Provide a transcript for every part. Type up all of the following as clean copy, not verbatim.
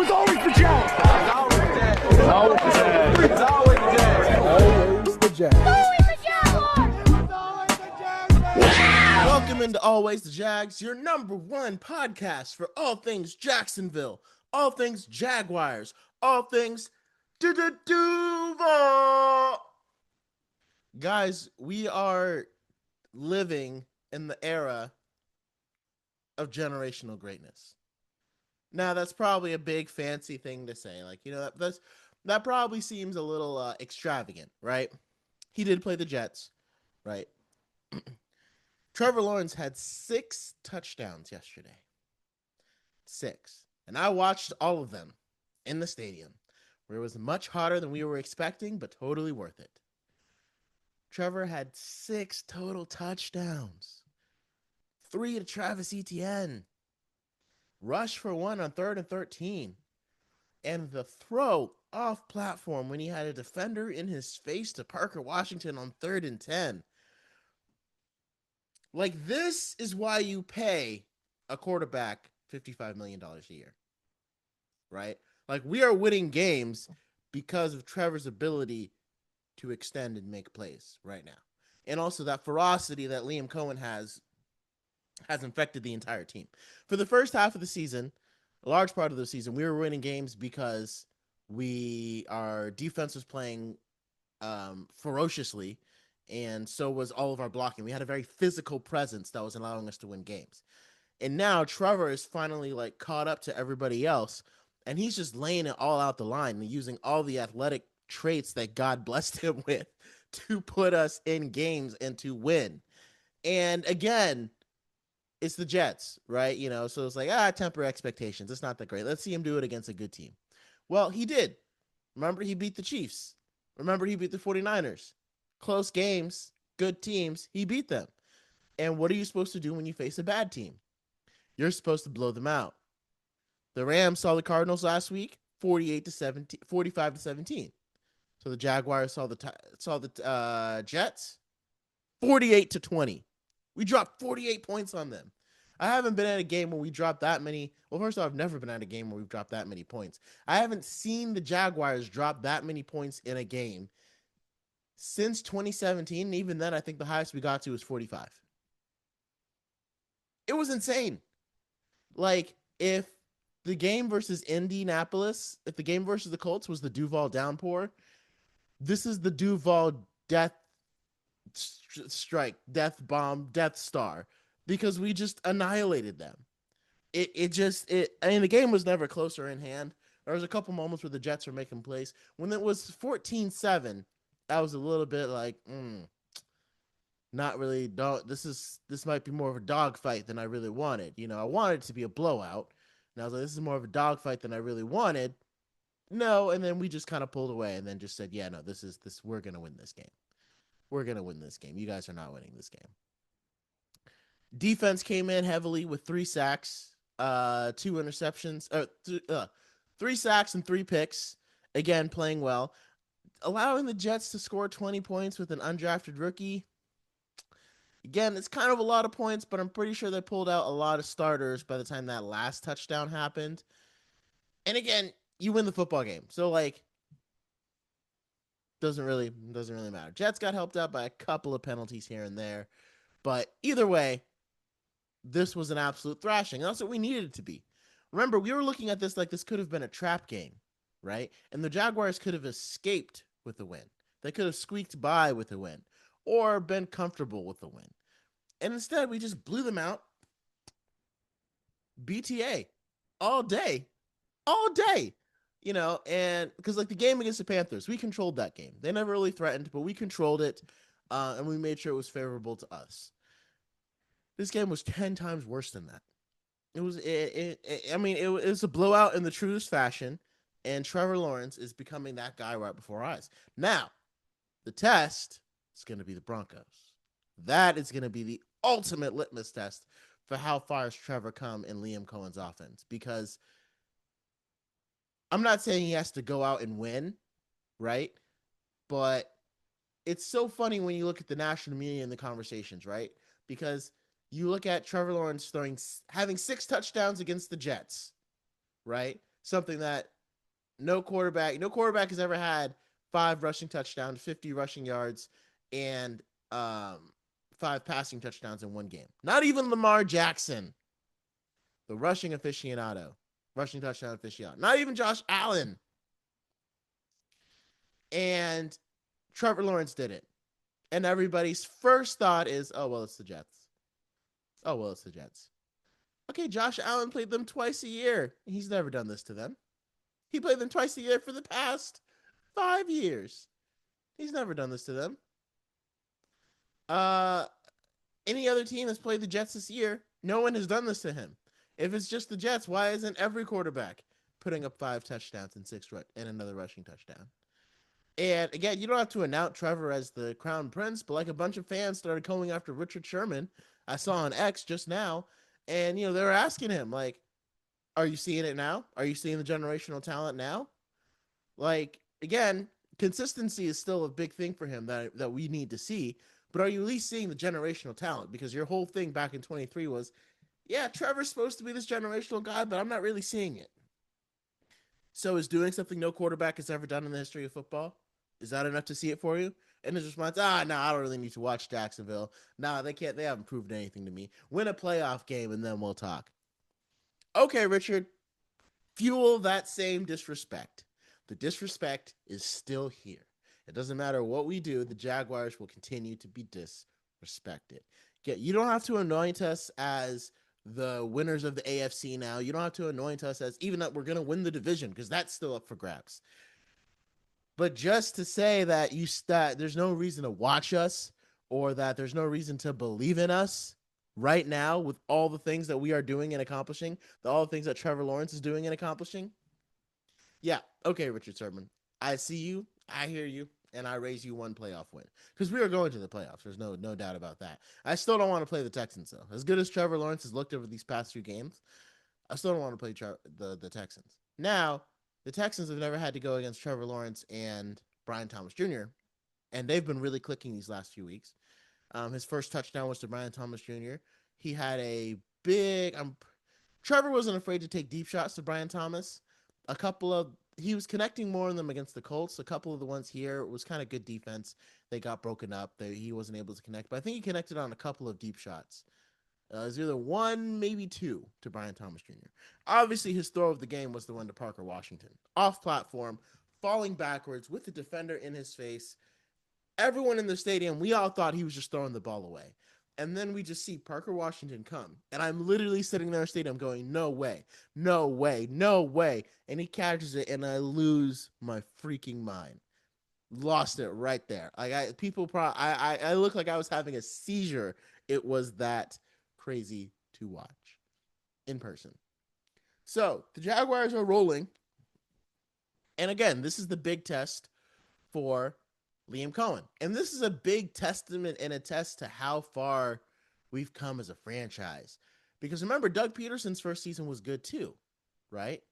was always the Jags. It's always the Jags. It's always the Jags. Always the Jags. Welcome into Always the Jags, your number one podcast for all things Jacksonville, all things Jaguars, all things Duval. Guys, we are living in the era of generational greatness. Now, that's probably a big fancy thing to say. That probably seems a little extravagant, right? He did play the Jets, right? Trevor Lawrence had 6 touchdowns yesterday. 6. And I watched all of them in the stadium, where it was much hotter than we were expecting, but totally worth it. Trevor had 6 total touchdowns. 3 to Travis Etienne. Rush for 1 on 3rd and 13. And the throw off platform when he had a defender in his face to Parker Washington on 3rd and 10. Like, this is why you pay a quarterback $55 million a year, right? Like, we are winning games because of Trevor's ability to extend and make plays right now. And also that ferocity that Liam Coen has infected the entire team. For the first half of the season, a large part of the season, we were winning games because our defense was playing ferociously, and so was all of our blocking. We had a very physical presence that was allowing us to win games. And now Trevor is finally caught up to everybody else, and he's just laying it all out the line and using all the athletic traits that God blessed him with to put us in games and to win. And again, it's the Jets, right? So it's temper expectations. It's not that great. Let's see him do it against a good team. Well, he did. Remember, he beat the Chiefs. Remember, he beat the 49ers. Close games, good teams, he beat them. And what are you supposed to do when you face a bad team? You're supposed to blow them out. The Rams saw the Cardinals last week, 45 to 17. So the Jaguars saw the Jets, 48 to 20. We dropped 48 points on them. I haven't been at a game where we dropped that many. Well, first of all, I've never been at a game where we've dropped that many points. I haven't seen the Jaguars drop that many points in a game since 2017, and even then, I think the highest we got to was 45. It was insane. If the game versus Indianapolis, if the game versus the Colts was the Duval downpour, this is the Duval death strike, death bomb, death star, because we just annihilated them. I mean, the game was never closer in hand. There was a couple moments where the Jets were making plays. When it was 14-7, I was a little bit not really. This might be more of a dogfight than I really wanted. I wanted it to be a blowout, and I was like, this is more of a dogfight than I really wanted. No, and then we just kind of pulled away and then just said, yeah, no, this. We're gonna win this game. We're gonna win this game. You guys are not winning this game. Defense came in heavily with 3 sacks, 2 interceptions, 3 sacks and 3 picks. Again, playing well. Allowing the Jets to score 20 points with an undrafted rookie. Again, it's kind of a lot of points, but I'm pretty sure they pulled out a lot of starters by the time that last touchdown happened. And again, you win the football game. So doesn't really matter. Jets got helped out by a couple of penalties here and there, but either way, this was an absolute thrashing. And that's what we needed it to be. Remember, we were looking at this like this could have been a trap game, right? And the Jaguars could have escaped with a win. They could have squeaked by with a win or been comfortable with a win. And instead, we just blew them out. BTA all day. And because the game against the Panthers, we controlled that game. They never really threatened, but we controlled it, and we made sure it was favorable to us. This game was 10 times worse than that. It was a blowout in the truest fashion, and Trevor Lawrence is becoming that guy right before our eyes. Now, the test is going to be the Broncos. That is going to be the ultimate litmus test for how far has Trevor come in Liam Coen's offense, because I'm not saying he has to go out and win, right? But it's so funny when you look at the national media and the conversations, right? Because you look at Trevor Lawrence having 6 touchdowns against the Jets, right? something that no quarterback has ever had 5 rushing touchdowns, 50 rushing yards, and 5 passing touchdowns in one game. Not even Lamar Jackson, the rushing touchdown aficionado. Not even Josh Allen. And Trevor Lawrence did it. And everybody's first thought is, oh, well, it's the Jets. Okay, Josh Allen played them twice a year. He's never done this to them. He played them twice a year for the past 5 years. He's never done this to them. Any other team that's played the Jets this year, no one has done this to him. If it's just the Jets, why isn't every quarterback putting up 5 touchdowns and another rushing touchdown? And again, you don't have to announce Trevor as the crown prince, but like a bunch of fans started going after Richard Sherman. I saw on X just now, and they were asking him, like, are you seeing it now? Are you seeing the generational talent now? Like, again, consistency is still a big thing for him that we need to see, but are you at least seeing the generational talent? Because your whole thing back in 23 was, yeah, Trevor's supposed to be this generational guy, but I'm not really seeing it. So is doing something no quarterback has ever done in the history of football? Is that enough to see it for you? And his response, no, I don't really need to watch Jacksonville. They haven't proven anything to me. Win a playoff game and then we'll talk. Okay, Richard, fuel that same disrespect. The disrespect is still here. It doesn't matter what we do, the Jaguars will continue to be disrespected. You don't have to anoint us as the winners of the AFC now. You don't have to anoint us as even that we're going to win the division, because that's still up for grabs. But just to say that there's no reason to watch us, or that there's no reason to believe in us right now with all the things that we are doing and accomplishing, all the things that Trevor Lawrence is doing and accomplishing. Yeah, okay, Richard Sherman. I see you, I hear you, and I raise you one playoff win. Because we are going to the playoffs. There's no doubt about that. I still don't want to play the Texans, though. As good as Trevor Lawrence has looked over these past 2 games, I still don't want to play the Texans. Now, the Texans have never had to go against Trevor Lawrence and Brian Thomas Jr., and they've been really clicking these last few weeks. His first touchdown was to Brian Thomas Jr. He had a big... Trevor wasn't afraid to take deep shots to Brian Thomas. He was connecting more of them against the Colts. A couple of the ones here was kind of good defense. They got broken up. He wasn't able to connect, but I think he connected on a couple of deep shots. It was either 1, maybe 2 to Brian Thomas Jr. Obviously, his throw of the game was the one to Parker Washington. Off platform, falling backwards with the defender in his face. Everyone in the stadium, we all thought he was just throwing the ball away. And then we just see Parker Washington come. And I'm literally sitting there in the stadium going, no way, no way, no way. And he catches it, and I lose my freaking mind. Lost it right there. I looked like I was having a seizure. It was that crazy to watch in person. So the Jaguars are rolling. And again, this is the big test for Liam Coen. And this is a big testament and a test to how far we've come as a franchise. Because remember, Doug Peterson's first season was good too, right?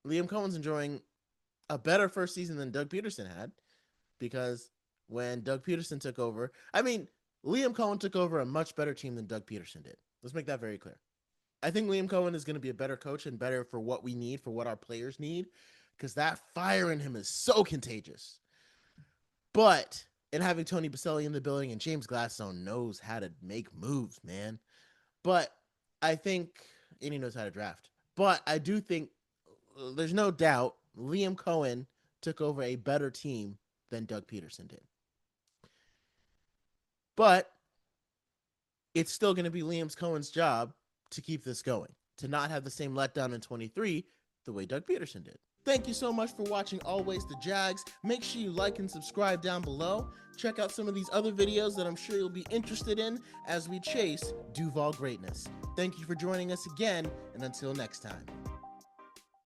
Liam Coen's enjoying a better first season than Doug Peterson had, because when Doug Peterson took over, Liam Coen took over a much better team than Doug Peterson did. Let's make that very clear. I think Liam Coen is going to be a better coach and better for what we need, for what our players need, because that fire in him is so contagious. But in having Tony Baselli in the building, and James Gladstone knows how to make moves, man. But I think, and he knows how to draft. But I do think there's no doubt Liam Coen took over a better team than Doug Peterson did. But it's still going to be Liam Coen's job to keep this going, to not have the same letdown in 23 the way Doug Peterson did. Thank you so much for watching Always the Jags. Make sure you like and subscribe down below. Check out some of these other videos that I'm sure you'll be interested in as we chase Duval greatness. Thank you for joining us again, and until next time.